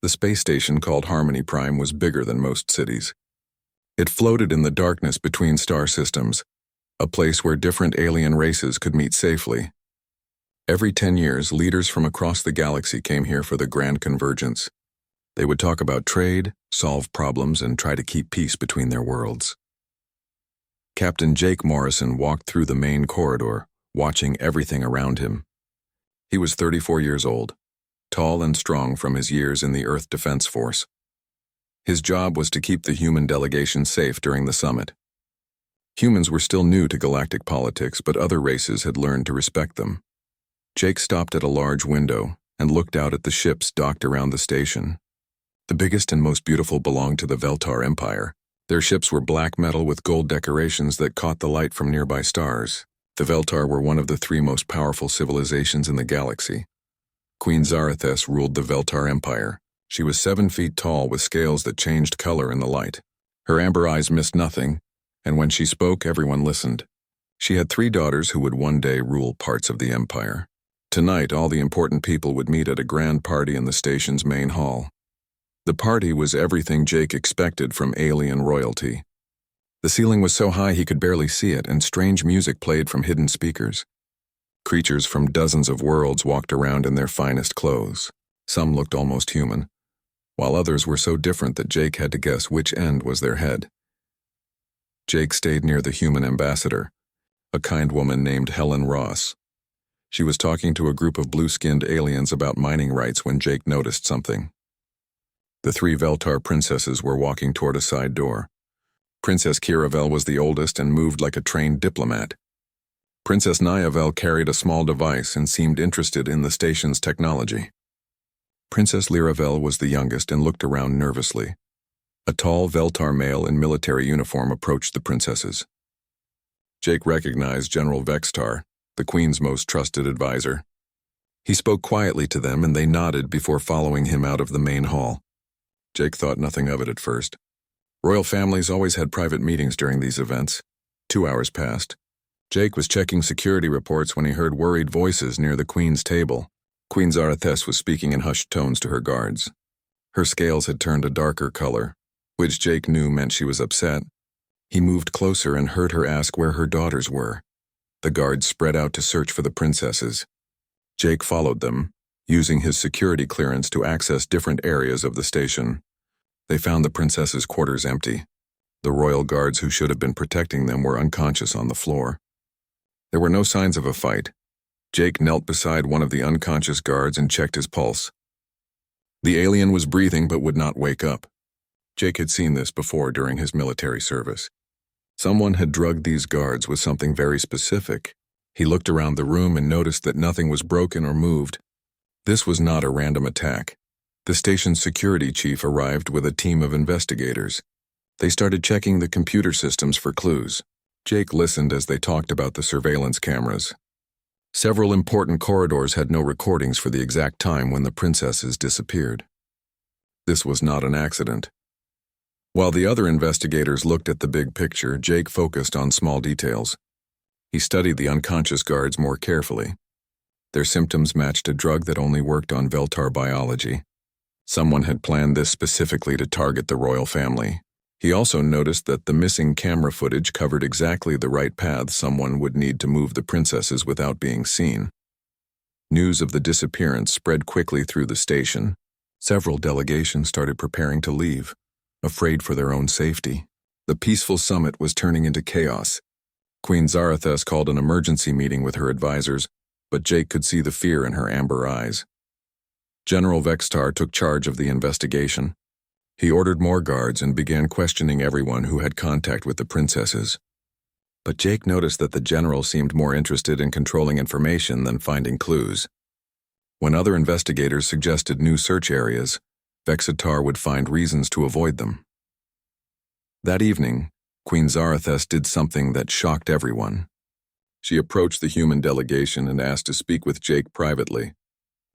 The space station called Harmony Prime was bigger than most cities. It floated in the darkness between star systems, a place where different alien races could meet safely. Every 10 years, leaders from across the galaxy came here for the Grand Convergence. They would talk about trade, solve problems, and try to keep peace between their worlds. Captain Jake Morrison walked through the main corridor, watching everything around him. He was 34 years old, tall and strong from his years in the Earth Defense Force. His job was to keep the human delegation safe during the summit. Humans were still new to galactic politics, but other races had learned to respect them. Jake stopped at a large window and looked out at the ships docked around the station. The biggest and most beautiful belonged to the Veltar Empire. Their ships were black metal with gold decorations that caught the light from nearby stars. The Veltar were one of the 3 most powerful civilizations in the galaxy. Queen Zarathes ruled the Veltar Empire. She was 7 feet tall with scales that changed color in the light. Her amber eyes missed nothing, and when she spoke, everyone listened. She had 3 daughters who would one day rule parts of the empire. Tonight, all the important people would meet at a grand party in the station's main hall. The party was everything Jake expected from alien royalty. The ceiling was so high he could barely see it, and strange music played from hidden speakers. Creatures from dozens of worlds walked around in their finest clothes. Some looked almost human, while others were so different that Jake had to guess which end was their head. Jake stayed near the human ambassador, a kind woman named Helen Ross. She was talking to a group of blue-skinned aliens about mining rights when Jake noticed something. The 3 Veltar princesses were walking toward a side door. Princess Kiravel was the oldest and moved like a trained diplomat. Princess Nyavel carried a small device and seemed interested in the station's technology. Princess Liravel was the youngest and looked around nervously. A tall Veltar male in military uniform approached the princesses. Jake recognized General Vextar, the Queen's most trusted advisor. He spoke quietly to them and they nodded before following him out of the main hall. Jake thought nothing of it at first. Royal families always had private meetings during these events. 2 hours passed. Jake was checking security reports when he heard worried voices near the Queen's table. Queen Zarathes was speaking in hushed tones to her guards. Her scales had turned a darker color, which Jake knew meant she was upset. He moved closer and heard her ask where her daughters were. The guards spread out to search for the princesses. Jake followed them, using his security clearance to access different areas of the station. They found the princesses' quarters empty. The royal guards who should have been protecting them were unconscious on the floor. There were no signs of a fight. Jake knelt beside one of the unconscious guards and checked his pulse. The alien was breathing but would not wake up. Jake had seen this before during his military service. Someone had drugged these guards with something very specific. He looked around the room and noticed that nothing was broken or moved. This was not a random attack. The station's security chief arrived with a team of investigators. They started checking the computer systems for clues. Jake listened as they talked about the surveillance cameras. Several important corridors had no recordings for the exact time when the princesses disappeared. This was not an accident. While the other investigators looked at the big picture, Jake focused on small details. He studied the unconscious guards more carefully. Their symptoms matched a drug that only worked on Veltar biology. Someone had planned this specifically to target the royal family. He also noticed that the missing camera footage covered exactly the right path someone would need to move the princesses without being seen. News of the disappearance spread quickly through the station. Several delegations started preparing to leave, afraid for their own safety. The peaceful summit was turning into chaos. Queen Zarathes called an emergency meeting with her advisors, but Jake could see the fear in her amber eyes. General Vextar took charge of the investigation. He ordered more guards and began questioning everyone who had contact with the princesses. But Jake noticed that the general seemed more interested in controlling information than finding clues. When other investigators suggested new search areas, Vexatar would find reasons to avoid them. That evening, Queen Zarathes did something that shocked everyone. She approached the human delegation and asked to speak with Jake privately.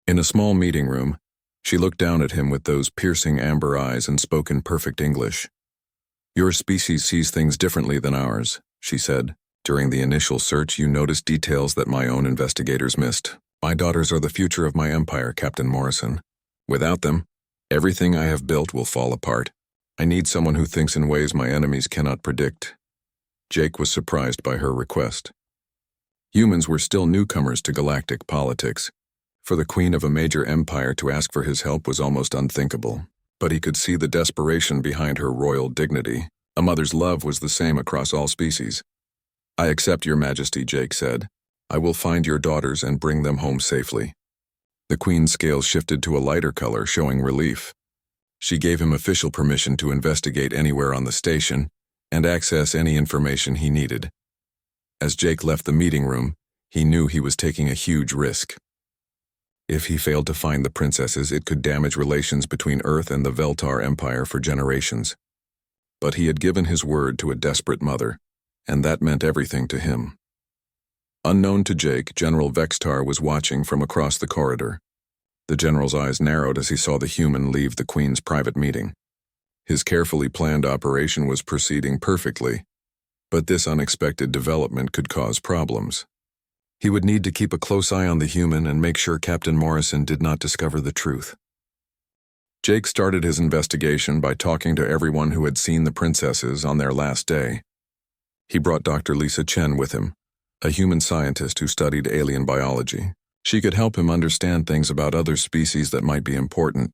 In a small meeting room, she looked down at him with those piercing amber eyes and spoke in perfect English. "Your species sees things differently than ours," she said. "During the initial search, you noticed details that my own investigators missed. My daughters are the future of my empire, Captain Morrison. Without them, Everything I have built will fall apart. I need someone who thinks in ways my enemies cannot predict. Jake was surprised by her request. Humans were still newcomers to galactic politics. For the queen of a major empire to ask for his help was almost unthinkable. But he could see the desperation behind her royal dignity. A mother's love was the same across all species. I accept your majesty, Jake said. I will find your daughters and bring them home safely. The queen's scales shifted to a lighter color, showing relief. She gave him official permission to investigate anywhere on the station and access any information he needed. As Jake left the meeting room, he knew he was taking a huge risk. If he failed to find the princesses, it could damage relations between Earth and the Veltar Empire for generations. But he had given his word to a desperate mother, and that meant everything to him. Unknown to Jake, General Vextar was watching from across the corridor. The general's eyes narrowed as he saw the human leave the Queen's private meeting. His carefully planned operation was proceeding perfectly, but this unexpected development could cause problems. He would need to keep a close eye on the human and make sure Captain Morrison did not discover the truth. Jake started his investigation by talking to everyone who had seen the princesses on their last day. He brought Dr. Lisa Chen with him, a human scientist who studied alien biology. She could help him understand things about other species that might be important.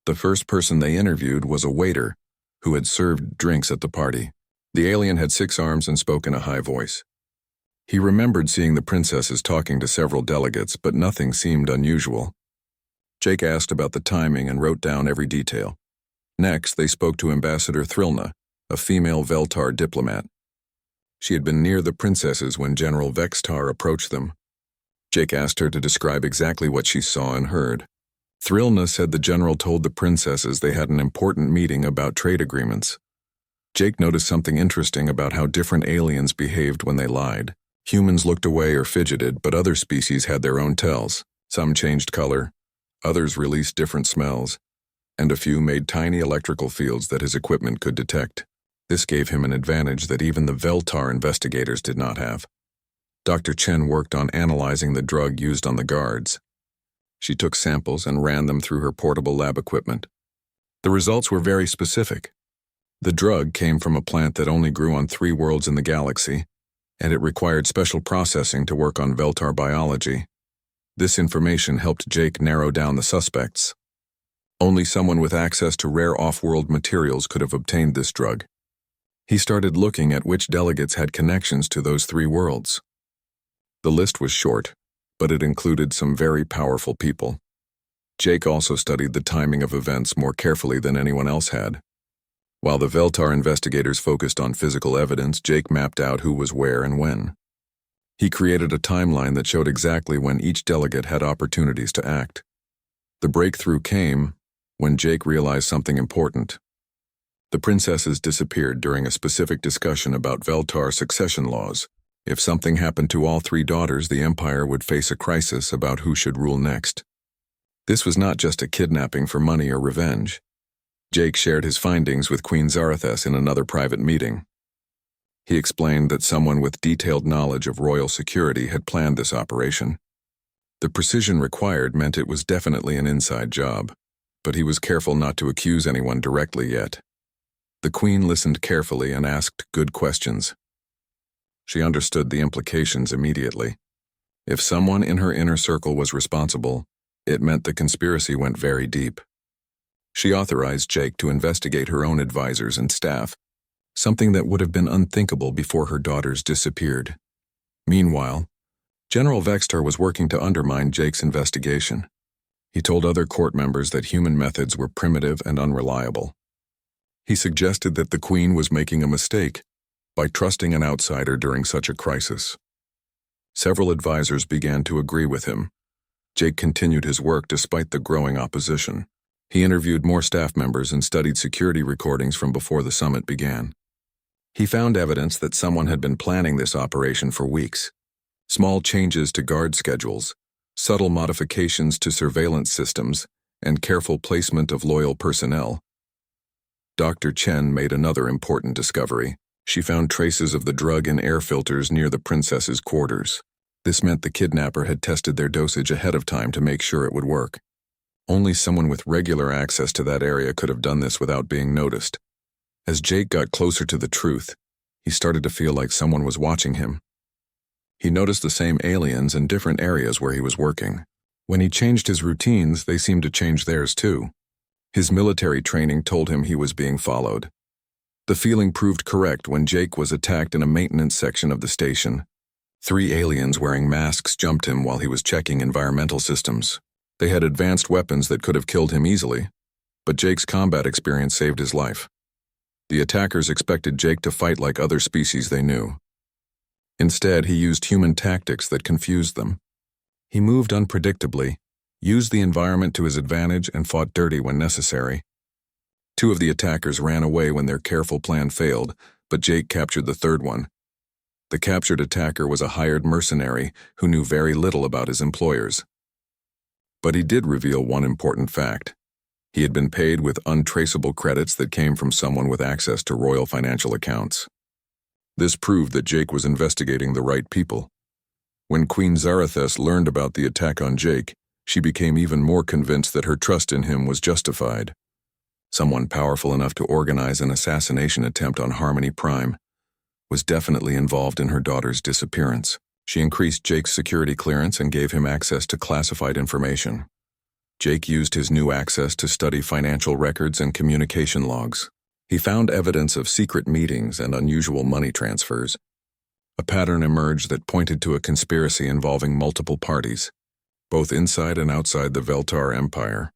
The first person they interviewed was a waiter who had served drinks at the party. The alien had 6 arms and spoke in a high voice. He remembered seeing the princesses talking to several delegates, but nothing seemed unusual. Jake asked about the timing and wrote down every detail. Next, they spoke to Ambassador Thrilna, a female Veltar diplomat. She had been near the princesses when General Vextar approached them. Jake asked her to describe exactly what she saw and heard. Thrilna said the general told the princesses they had an important meeting about trade agreements. Jake noticed something interesting about how different aliens behaved when they lied. Humans looked away or fidgeted, but other species had their own tells. Some changed color, others released different smells, and a few made tiny electrical fields that his equipment could detect. This gave him an advantage that even the Veltar investigators did not have. Dr. Chen worked on analyzing the drug used on the guards. She took samples and ran them through her portable lab equipment. The results were very specific. The drug came from a plant that only grew on 3 worlds in the galaxy, and it required special processing to work on Veltar biology. This information helped Jake narrow down the suspects. Only someone with access to rare off-world materials could have obtained this drug. He started looking at which delegates had connections to those 3 worlds. The list was short, but it included some very powerful people. Jake also studied the timing of events more carefully than anyone else had. While the Veltar investigators focused on physical evidence, Jake mapped out who was where and when. He created a timeline that showed exactly when each delegate had opportunities to act. The breakthrough came when Jake realized something important. The princesses disappeared during a specific discussion about Veltar succession laws. If something happened to all 3 daughters, the Empire would face a crisis about who should rule next. This was not just a kidnapping for money or revenge. Jake shared his findings with Queen Zarathes in another private meeting. He explained that someone with detailed knowledge of royal security had planned this operation. The precision required meant it was definitely an inside job, but he was careful not to accuse anyone directly yet. The Queen listened carefully and asked good questions. She understood the implications immediately. If someone in her inner circle was responsible, it meant the conspiracy went very deep. She authorized Jake to investigate her own advisors and staff, something that would have been unthinkable before her daughters disappeared. Meanwhile, General Vextar was working to undermine Jake's investigation. He told other court members that human methods were primitive and unreliable. He suggested that the Queen was making a mistake by trusting an outsider during such a crisis. Several advisors began to agree with him. Jake continued his work despite the growing opposition. He interviewed more staff members and studied security recordings from before the summit began. He found evidence that someone had been planning this operation for weeks. Small changes to guard schedules, subtle modifications to surveillance systems, and careful placement of loyal personnel. Dr. Chen made another important discovery. She found traces of the drug in air filters near the princess's quarters. This meant the kidnapper had tested their dosage ahead of time to make sure it would work. Only someone with regular access to that area could have done this without being noticed. As Jake got closer to the truth, he started to feel like someone was watching him. He noticed the same aliens in different areas where he was working. When he changed his routines, they seemed to change theirs too. His military training told him he was being followed. The feeling proved correct when Jake was attacked in a maintenance section of the station. 3 aliens wearing masks jumped him while he was checking environmental systems. They had advanced weapons that could have killed him easily, but Jake's combat experience saved his life. The attackers expected Jake to fight like other species they knew. Instead, he used human tactics that confused them. He moved unpredictably, used the environment to his advantage, and fought dirty when necessary. 2 of the attackers ran away when their careful plan failed, but Jake captured the third one. The captured attacker was a hired mercenary who knew very little about his employers. But he did reveal one important fact. He had been paid with untraceable credits that came from someone with access to royal financial accounts. This proved that Jake was investigating the right people. When Queen Zarathus learned about the attack on Jake, she became even more convinced that her trust in him was justified. Someone powerful enough to organize an assassination attempt on Harmony Prime was definitely involved in her daughter's disappearance. She increased Jake's security clearance and gave him access to classified information. Jake used his new access to study financial records and communication logs. He found evidence of secret meetings and unusual money transfers. A pattern emerged that pointed to a conspiracy involving multiple parties, both inside and outside the Veltar Empire.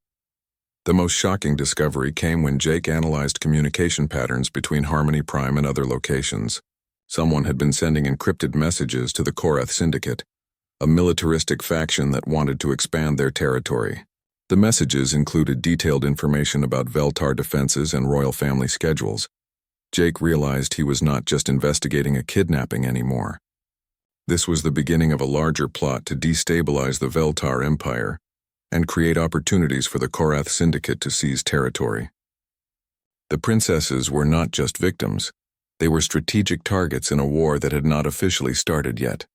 The most shocking discovery came when Jake analyzed communication patterns between Harmony Prime and other locations. Someone had been sending encrypted messages to the Korath Syndicate, a militaristic faction that wanted to expand their territory. The messages included detailed information about Veltar defenses and royal family schedules. Jake realized he was not just investigating a kidnapping anymore. This was the beginning of a larger plot to destabilize the Veltar Empire and create opportunities for the Korath Syndicate to seize territory. The princesses were not just victims. They were strategic targets in a war that had not officially started yet.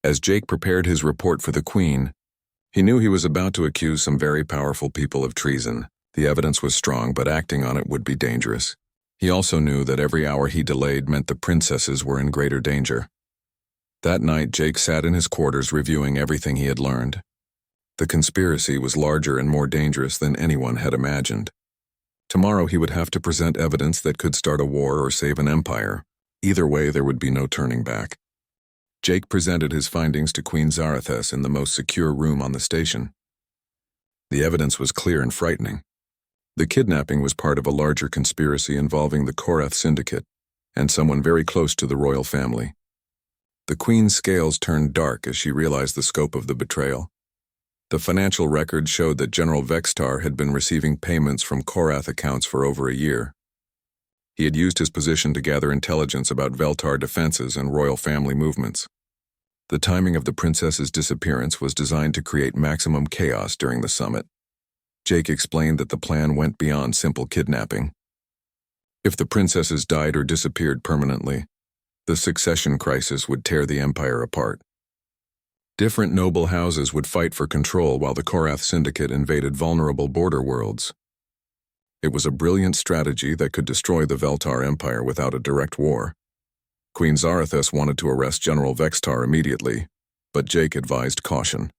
As Jake prepared his report for the Queen, he knew he was about to accuse some very powerful people of treason. The evidence was strong, but acting on it would be dangerous. He also knew that every hour he delayed meant the princesses were in greater danger. That night, Jake sat in his quarters reviewing everything he had learned. The conspiracy was larger and more dangerous than anyone had imagined. Tomorrow he would have to present evidence that could start a war or save an empire. Either way, there would be no turning back. Jake presented his findings to Queen Zarathus in the most secure room on the station. The evidence was clear and frightening. The kidnapping was part of a larger conspiracy involving the Korath Syndicate and someone very close to the royal family. The Queen's scales turned dark as she realized the scope of the betrayal. The financial records showed that General Vextar had been receiving payments from Korath accounts for over a year. He had used his position to gather intelligence about Veltar defenses and royal family movements. The timing of the princess's disappearance was designed to create maximum chaos during the summit. Jake explained that the plan went beyond simple kidnapping. If the princesses died or disappeared permanently, the succession crisis would tear the empire apart. Different noble houses would fight for control while the Korath Syndicate invaded vulnerable border worlds. It was a brilliant strategy that could destroy the Veltar Empire without a direct war. Queen Zarathus wanted to arrest General Vextar immediately, but Jake advised caution.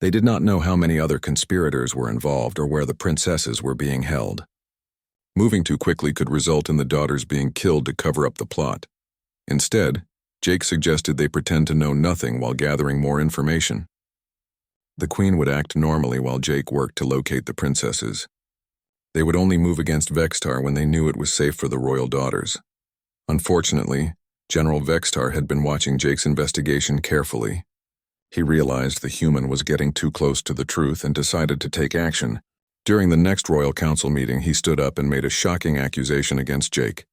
They did not know how many other conspirators were involved or where the princesses were being held. Moving too quickly could result in the daughters being killed to cover up the plot. Instead, Jake suggested they pretend to know nothing while gathering more information. The Queen would act normally while Jake worked to locate the princesses. They would only move against Vextar when they knew it was safe for the royal daughters. Unfortunately, General Vextar had been watching Jake's investigation carefully. He realized the human was getting too close to the truth and decided to take action. During the next Royal Council meeting, he stood up and made a shocking accusation against Jake.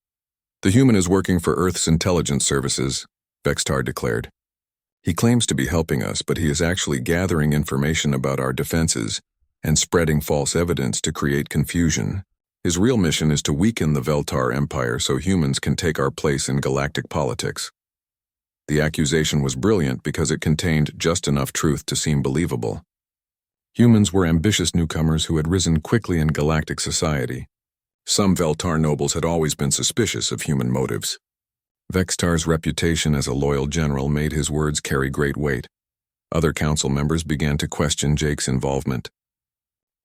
"The human is working for Earth's intelligence services," Vextar declared. "He claims to be helping us, but he is actually gathering information about our defenses and spreading false evidence to create confusion. His real mission is to weaken the Veltar Empire so humans can take our place in galactic politics." The accusation was brilliant because it contained just enough truth to seem believable. Humans were ambitious newcomers who had risen quickly in galactic society. Some Veltar nobles had always been suspicious of human motives. Vextar's reputation as a loyal general made his words carry great weight. Other council members began to question Jake's involvement.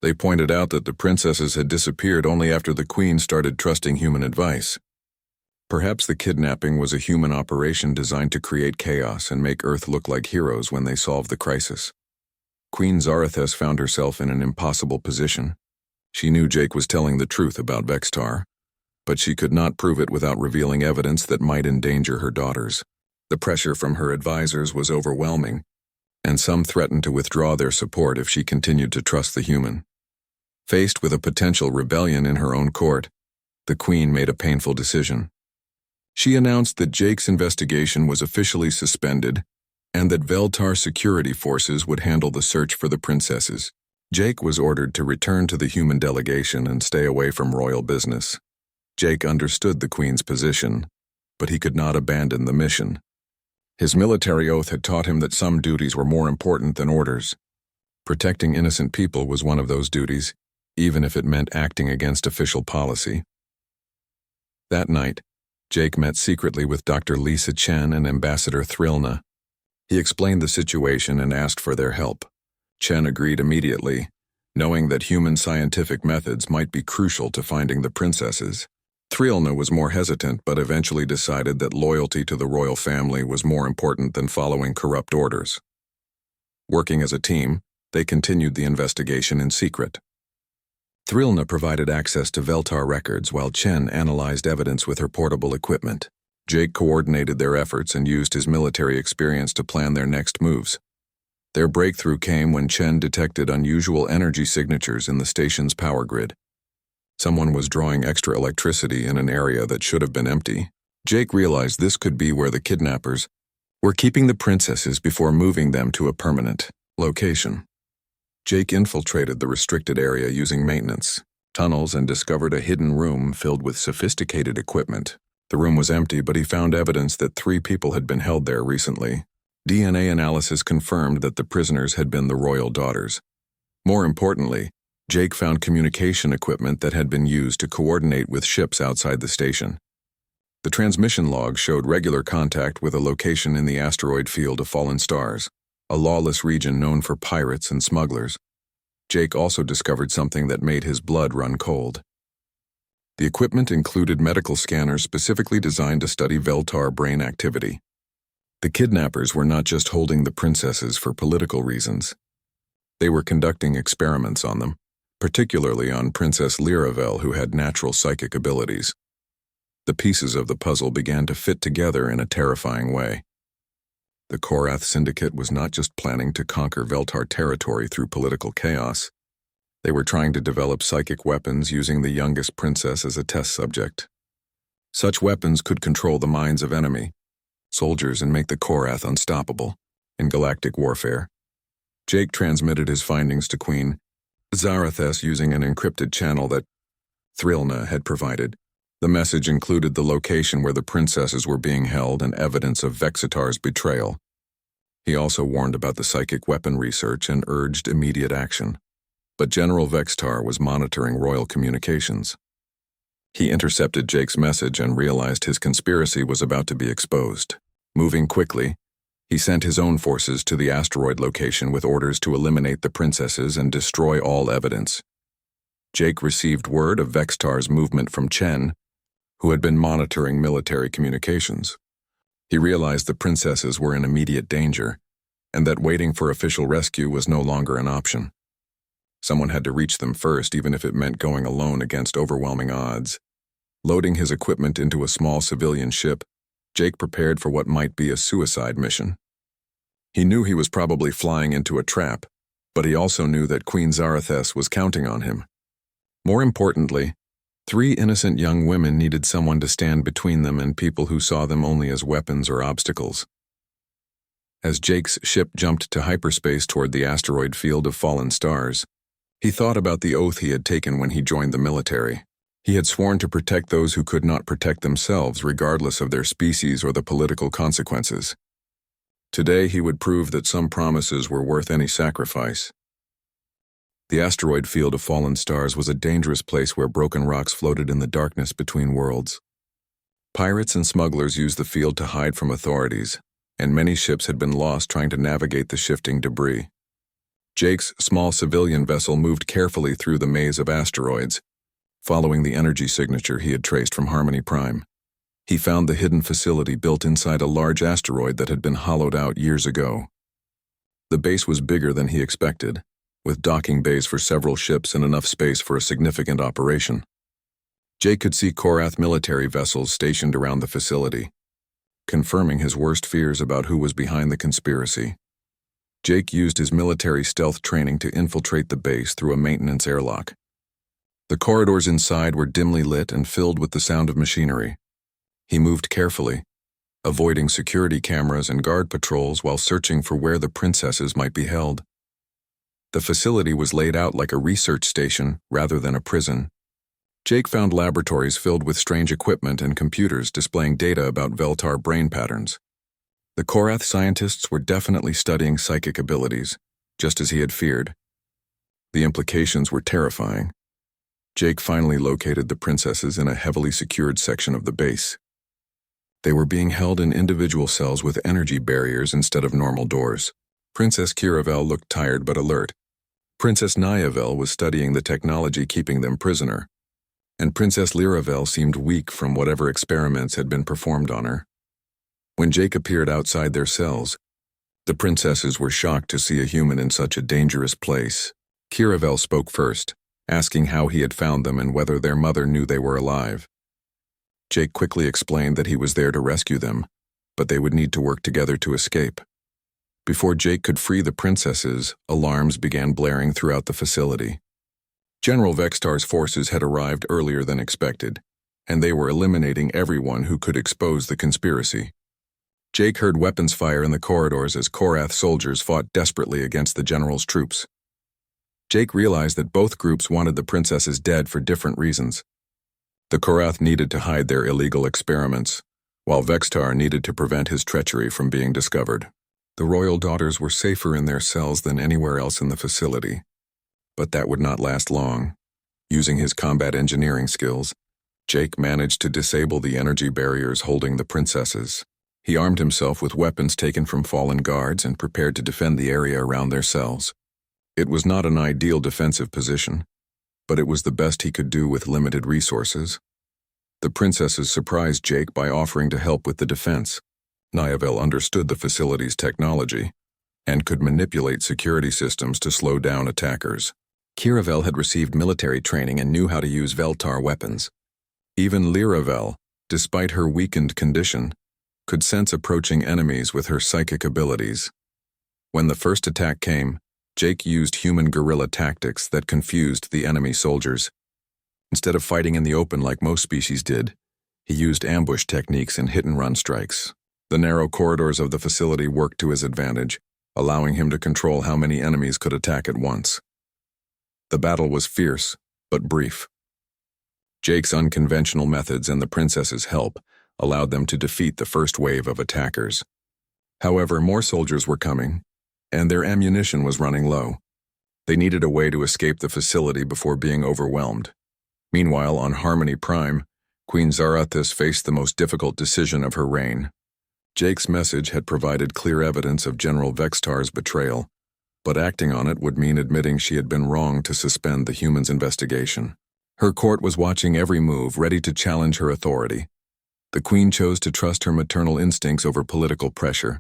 They pointed out that the princesses had disappeared only after the queen started trusting human advice. Perhaps the kidnapping was a human operation designed to create chaos and make Earth look like heroes when they solved the crisis. Queen Zarathes found herself in an impossible position. She knew Jake was telling the truth about Vextar, but she could not prove it without revealing evidence that might endanger her daughters. The pressure from her advisors was overwhelming, and some threatened to withdraw their support if she continued to trust the human. Faced with a potential rebellion in her own court, the queen made a painful decision. She announced that Jake's investigation was officially suspended and that Veltar security forces would handle the search for the princesses. Jake was ordered to return to the human delegation and stay away from royal business. Jake understood the queen's position, but he could not abandon the mission. His military oath had taught him that some duties were more important than orders. Protecting innocent people was one of those duties, even if it meant acting against official policy. That night, Jake met secretly with Dr. Lisa Chen and Ambassador Thrilna. He explained the situation and asked for their help. Chen agreed immediately, knowing that human scientific methods might be crucial to finding the princesses. Thrilna was more hesitant but eventually decided that loyalty to the royal family was more important than following corrupt orders. Working as a team, they continued the investigation in secret. Thrilna provided access to Veltar records while Chen analyzed evidence with her portable equipment. Jake coordinated their efforts and used his military experience to plan their next moves. Their breakthrough came when Chen detected unusual energy signatures in the station's power grid. Someone was drawing extra electricity in an area that should have been empty. Jake realized this could be where the kidnappers were keeping the princesses before moving them to a permanent location. Jake infiltrated the restricted area using maintenance tunnels and discovered a hidden room filled with sophisticated equipment. The room was empty, but he found evidence that 3 people had been held there recently. DNA analysis confirmed that the prisoners had been the royal daughters. More importantly, Jake found communication equipment that had been used to coordinate with ships outside the station. The transmission log showed regular contact with a location in the asteroid field of fallen stars, a lawless region known for pirates and smugglers. Jake also discovered something that made his blood run cold. The equipment included medical scanners specifically designed to study Veltar brain activity. The kidnappers were not just holding the princesses for political reasons. They were conducting experiments on them, particularly on Princess Lyravel, who had natural psychic abilities. The pieces of the puzzle began to fit together in a terrifying way. The Korath Syndicate was not just planning to conquer Veltar territory through political chaos. They were trying to develop psychic weapons using the youngest princess as a test subject. Such weapons could control the minds of enemy soldiers and make the Korath unstoppable in galactic warfare. Jake transmitted his findings to Queen Zarathes using an encrypted channel that Thrilna had provided. The message included the location where the princesses were being held and evidence of Vexitar's betrayal. He also warned about the psychic weapon research and urged immediate action. But General Vextar was monitoring royal communications. He intercepted Jake's message and realized his conspiracy was about to be exposed. Moving quickly, he sent his own forces to the asteroid location with orders to eliminate the princesses and destroy all evidence. Jake received word of Vextar's movement from Chen, who had been monitoring military communications. He realized the princesses were in immediate danger, and that waiting for official rescue was no longer an option. Someone had to reach them first, even if it meant going alone against overwhelming odds. Loading his equipment into a small civilian ship, Jake prepared for what might be a suicide mission. He knew he was probably flying into a trap, but he also knew that Queen Zarathes was counting on him. More importantly, 3 innocent young women needed someone to stand between them and people who saw them only as weapons or obstacles. As Jake's ship jumped to hyperspace toward the asteroid field of fallen stars, he thought about the oath he had taken when he joined the military. He had sworn to protect those who could not protect themselves regardless of their species or the political consequences. Today he would prove that some promises were worth any sacrifice. The asteroid field of fallen stars was a dangerous place where broken rocks floated in the darkness between worlds. Pirates and smugglers used the field to hide from authorities, and many ships had been lost trying to navigate the shifting debris. Jake's small civilian vessel moved carefully through the maze of asteroids, following the energy signature he had traced from Harmony Prime. He found the hidden facility built inside a large asteroid that had been hollowed out years ago. The base was bigger than he expected, with docking bays for several ships and enough space for a significant operation. Jake could see Korath military vessels stationed around the facility, confirming his worst fears about who was behind the conspiracy. Jake used his military stealth training to infiltrate the base through a maintenance airlock. The corridors inside were dimly lit and filled with the sound of machinery. He moved carefully, avoiding security cameras and guard patrols while searching for where the princesses might be held. The facility was laid out like a research station rather than a prison. Jake found laboratories filled with strange equipment and computers displaying data about Veltar brain patterns. The Korath scientists were definitely studying psychic abilities, just as he had feared. The implications were terrifying. Jake finally located the princesses in a heavily secured section of the base. They were being held in individual cells with energy barriers instead of normal doors. Princess Kiravel looked tired but alert. Princess Nyavel was studying the technology keeping them prisoner, and Princess Liravel seemed weak from whatever experiments had been performed on her. When Jake appeared outside their cells, the princesses were shocked to see a human in such a dangerous place. Kiravel spoke first, asking how he had found them and whether their mother knew they were alive. Jake quickly explained that he was there to rescue them, but they would need to work together to escape. Before Jake could free the princesses, alarms began blaring throughout the facility. General Vextar's forces had arrived earlier than expected, and they were eliminating everyone who could expose the conspiracy. Jake heard weapons fire in the corridors as Korath soldiers fought desperately against the general's troops. Jake realized that both groups wanted the princesses dead for different reasons. The Korath needed to hide their illegal experiments, while Vextar needed to prevent his treachery from being discovered. The royal daughters were safer in their cells than anywhere else in the facility, but that would not last long. Using his combat engineering skills, Jake managed to disable the energy barriers holding the princesses. He armed himself with weapons taken from fallen guards and prepared to defend the area around their cells. It was not an ideal defensive position, but it was the best he could do with limited resources. The princesses surprised Jake by offering to help with the defense. Nyavel understood the facility's technology and could manipulate security systems to slow down attackers. Kiravel had received military training and knew how to use Veltar weapons. Even Liravel, despite her weakened condition, could sense approaching enemies with her psychic abilities. When the first attack came, Jake used human guerrilla tactics that confused the enemy soldiers. Instead of fighting in the open like most species did, he used ambush techniques and hit-and-run strikes. The narrow corridors of the facility worked to his advantage, allowing him to control how many enemies could attack at once. The battle was fierce, but brief. Jake's unconventional methods and the princess's help allowed them to defeat the first wave of attackers. However, more soldiers were coming, and their ammunition was running low. They needed a way to escape the facility before being overwhelmed. Meanwhile, on Harmony Prime, Queen Zarathis faced the most difficult decision of her reign. Jake's message had provided clear evidence of General Vextar's betrayal, but acting on it would mean admitting she had been wrong to suspend the humans' investigation. Her court was watching every move, ready to challenge her authority. The Queen chose to trust her maternal instincts over political pressure.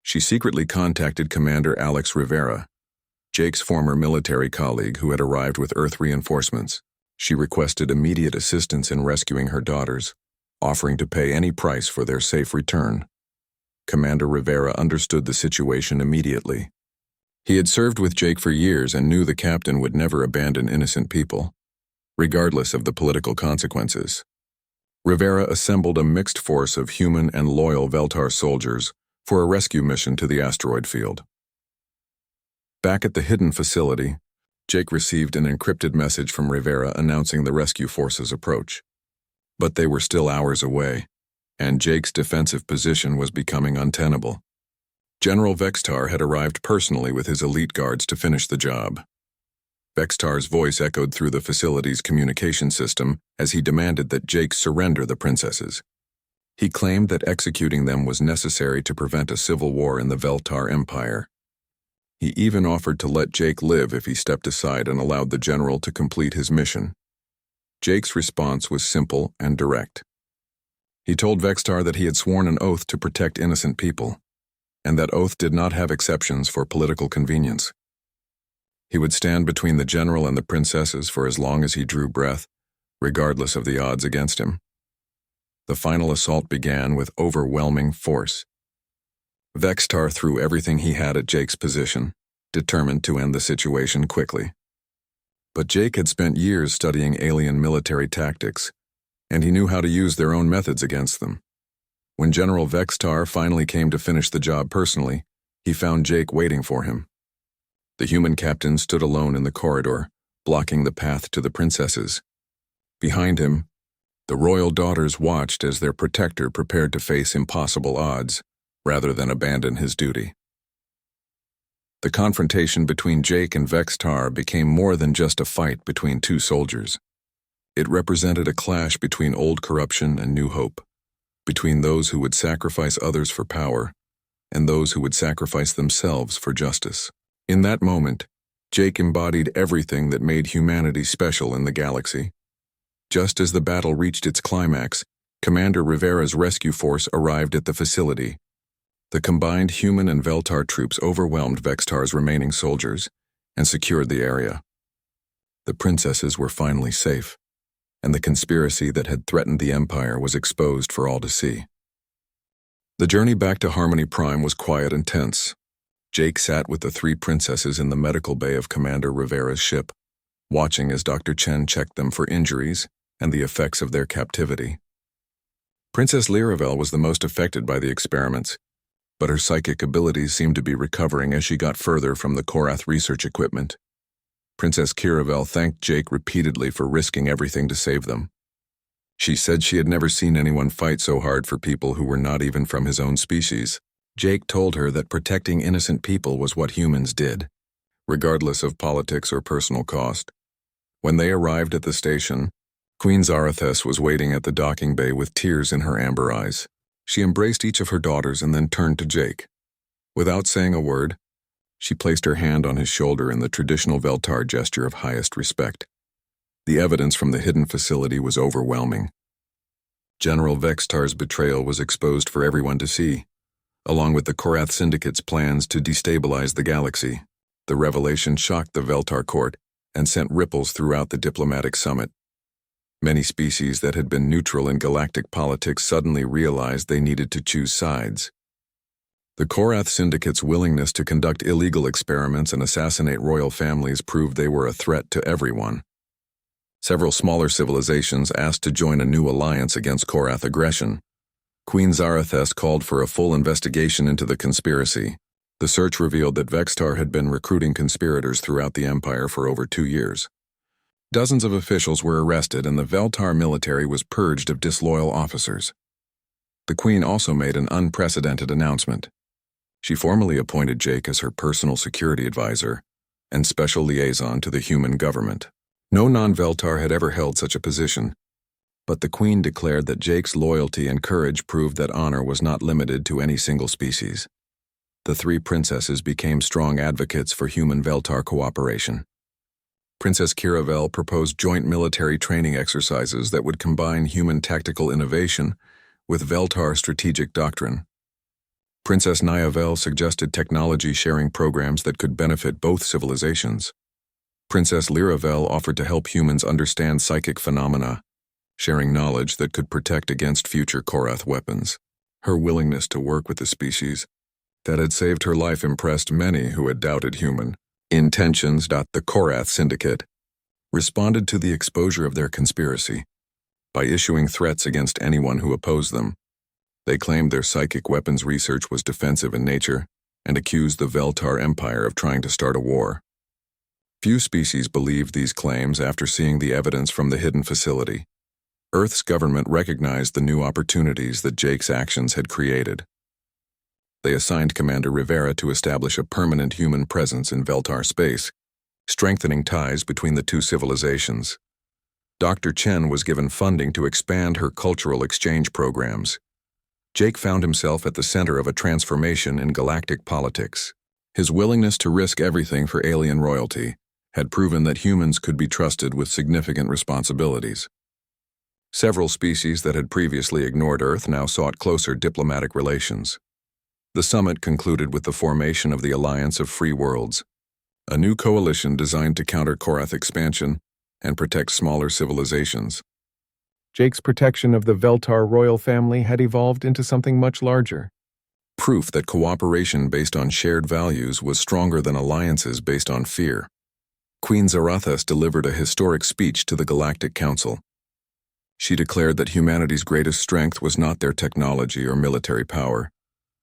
She secretly contacted Commander Alex Rivera, Jake's former military colleague who had arrived with Earth reinforcements. She requested immediate assistance in rescuing her daughters, offering to pay any price for their safe return. Commander Rivera understood the situation immediately. He had served with Jake for years and knew the captain would never abandon innocent people, regardless of the political consequences. Rivera assembled a mixed force of human and loyal Veltar soldiers for a rescue mission to the asteroid field. Back at the hidden facility, Jake received an encrypted message from Rivera announcing the rescue force's approach. But they were still hours away, and Jake's defensive position was becoming untenable. General Vextar had arrived personally with his elite guards to finish the job. Vextar's voice echoed through the facility's communication system as he demanded that Jake surrender the princesses. He claimed that executing them was necessary to prevent a civil war in the Veltar Empire. He even offered to let Jake live if he stepped aside and allowed the general to complete his mission. Jake's response was simple and direct. He told Vextar that he had sworn an oath to protect innocent people, and that oath did not have exceptions for political convenience. He would stand between the general and the princesses for as long as he drew breath, regardless of the odds against him. The final assault began with overwhelming force. Vextar threw everything he had at Jake's position, determined to end the situation quickly. But Jake had spent years studying alien military tactics, and he knew how to use their own methods against them. When General Vextar finally came to finish the job personally, he found Jake waiting for him. The human captain stood alone in the corridor, blocking the path to the princesses. Behind him, the royal daughters watched as their protector prepared to face impossible odds, rather than abandon his duty. The confrontation between Jake and Vextar became more than just a fight between two soldiers. It represented a clash between old corruption and new hope, between those who would sacrifice others for power and those who would sacrifice themselves for justice. In that moment, Jake embodied everything that made humanity special in the galaxy. Just as the battle reached its climax, Commander Rivera's rescue force arrived at the facility. The combined human and Veltar troops overwhelmed Vextar's remaining soldiers and secured the area. The princesses were finally safe, and the conspiracy that had threatened the Empire was exposed for all to see. The journey back to Harmony Prime was quiet and tense. Jake sat with the three princesses in the medical bay of Commander Rivera's ship, watching as Dr. Chen checked them for injuries and the effects of their captivity. Princess Liravel was the most affected by the experiments, but her psychic abilities seemed to be recovering as she got further from the Korath research equipment. Princess Kiravel thanked Jake repeatedly for risking everything to save them. She said she had never seen anyone fight so hard for people who were not even from his own species. Jake told her that protecting innocent people was what humans did, regardless of politics or personal cost. When they arrived at the station, Queen Zarathes was waiting at the docking bay with tears in her amber eyes. She embraced each of her daughters and then turned to Jake. Without saying a word, she placed her hand on his shoulder in the traditional Veltar gesture of highest respect. The evidence from the hidden facility was overwhelming. General Vextar's betrayal was exposed for everyone to see, along with the Korath Syndicate's plans to destabilize the galaxy. The revelation shocked the Veltar court and sent ripples throughout the diplomatic summit. Many species that had been neutral in galactic politics suddenly realized they needed to choose sides. The Korath Syndicate's willingness to conduct illegal experiments and assassinate royal families proved they were a threat to everyone. Several smaller civilizations asked to join a new alliance against Korath aggression. Queen Zarathes called for a full investigation into the conspiracy. The search revealed that Vextar had been recruiting conspirators throughout the Empire for over 2 years. Dozens of officials were arrested and the Veltar military was purged of disloyal officers. The Queen also made an unprecedented announcement. She formally appointed Jake as her personal security advisor and special liaison to the human government. No non-Veltar had ever held such a position, but the Queen declared that Jake's loyalty and courage proved that honor was not limited to any single species. The three princesses became strong advocates for human-Veltar cooperation. Princess Kiravel proposed joint military training exercises that would combine human tactical innovation with Veltar strategic doctrine. Princess Nyavel suggested technology-sharing programs that could benefit both civilizations. Princess Liravel offered to help humans understand psychic phenomena, sharing knowledge that could protect against future Korath weapons. Her willingness to work with the species that had saved her life impressed many who had doubted human intentions. The Korath Syndicate responded to the exposure of their conspiracy by issuing threats against anyone who opposed them. They claimed their psychic weapons research was defensive in nature and accused the Veltar Empire of trying to start a war. Few species believed these claims after seeing the evidence from the hidden facility. Earth's government recognized the new opportunities that Jake's actions had created. They assigned Commander Rivera to establish a permanent human presence in Veltar space, strengthening ties between the two civilizations. Dr. Chen was given funding to expand her cultural exchange programs. Jake found himself at the center of a transformation in galactic politics. His willingness to risk everything for alien royalty had proven that humans could be trusted with significant responsibilities. Several species that had previously ignored Earth now sought closer diplomatic relations. The summit concluded with the formation of the Alliance of Free Worlds, a new coalition designed to counter Korath expansion and protect smaller civilizations. Jake's protection of the Veltar royal family had evolved into something much larger. Proof that cooperation based on shared values was stronger than alliances based on fear. Queen Zarathus delivered a historic speech to the Galactic Council. She declared that humanity's greatest strength was not their technology or military power,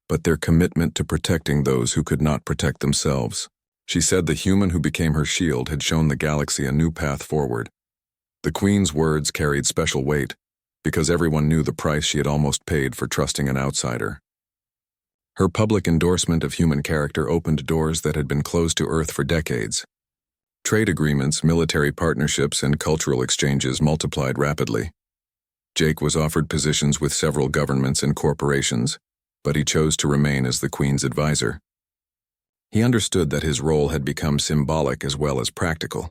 but their commitment to protecting those who could not protect themselves. She said the human who became her shield had shown the galaxy a new path forward. The Queen's words carried special weight, because everyone knew the price she had almost paid for trusting an outsider. Her public endorsement of human character opened doors that had been closed to Earth for decades. Trade agreements, military partnerships, and cultural exchanges multiplied rapidly. Jake was offered positions with several governments and corporations, but he chose to remain as the Queen's advisor. He understood that his role had become symbolic as well as practical.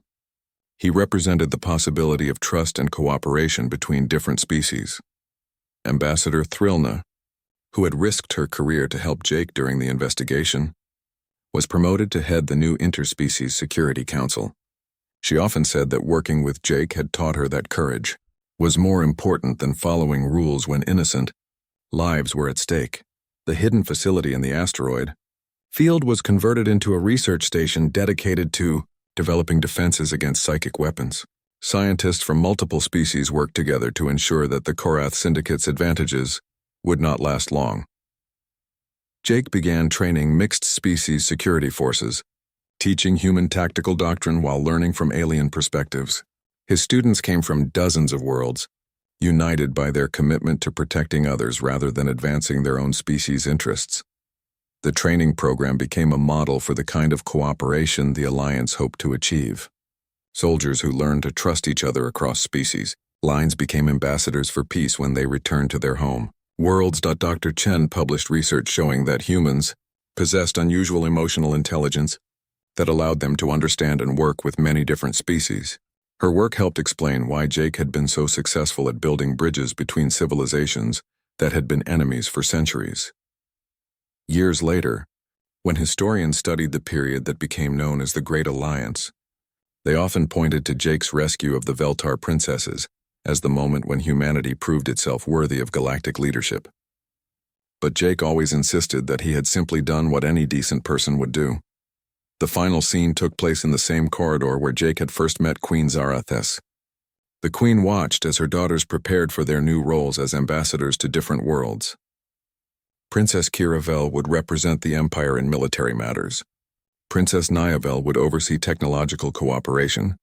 He represented the possibility of trust and cooperation between different species. Ambassador Thrilna, who had risked her career to help Jake during the investigation, was promoted to head the new Interspecies Security Council. She often said that working with Jake had taught her that courage was more important than following rules when innocent lives were at stake. The hidden facility in the asteroid field was converted into a research station dedicated to developing defenses against psychic weapons. Scientists from multiple species worked together to ensure that the Korath Syndicate's advantages would not last long. Jake began training mixed species security forces, teaching human tactical doctrine while learning from alien perspectives. His students came from dozens of worlds, united by their commitment to protecting others rather than advancing their own species' interests. The training program became a model for the kind of cooperation the Alliance hoped to achieve. Soldiers who learned to trust each other across species lines became ambassadors for peace when they returned to their home. Worlds. Dr. Chen published research showing that humans possessed unusual emotional intelligence that allowed them to understand and work with many different species. Her work helped explain why Jake had been so successful at building bridges between civilizations that had been enemies for centuries. Years later, when historians studied the period that became known as the Great Alliance, they often pointed to Jake's rescue of the Veltar princesses as the moment when humanity proved itself worthy of galactic leadership. But Jake always insisted that he had simply done what any decent person would do. The final scene took place in the same corridor where Jake had first met Queen Zarathus. The Queen watched as her daughters prepared for their new roles as ambassadors to different worlds. Princess Kiravel would represent the Empire in military matters. Princess Nyavel would oversee technological cooperation,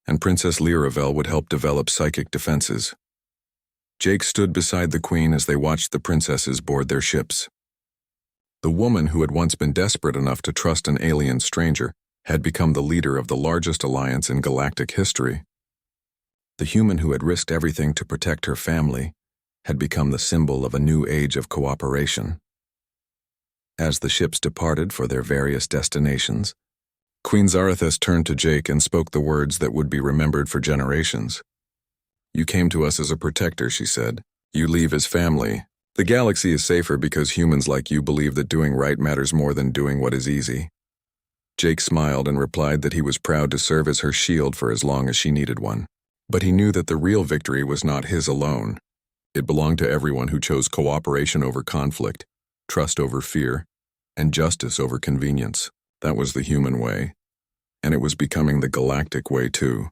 and Princess Liravel would help develop psychic defenses. Jake stood beside the Queen as they watched the princesses board their ships. The woman who had once been desperate enough to trust an alien stranger had become the leader of the largest alliance in galactic history. The human who had risked everything to protect her family had become the symbol of a new age of cooperation. As the ships departed for their various destinations, Queen Zarathus turned to Jake and spoke the words that would be remembered for generations. "You came to us as a protector," she said. "You leave as family. The galaxy is safer because humans like you believe that doing right matters more than doing what is easy." Jake smiled and replied that he was proud to serve as her shield for as long as she needed one. But he knew that the real victory was not his alone. It belonged to everyone who chose cooperation over conflict, trust over fear, and justice over convenience. That was the human way, and it was becoming the galactic way too.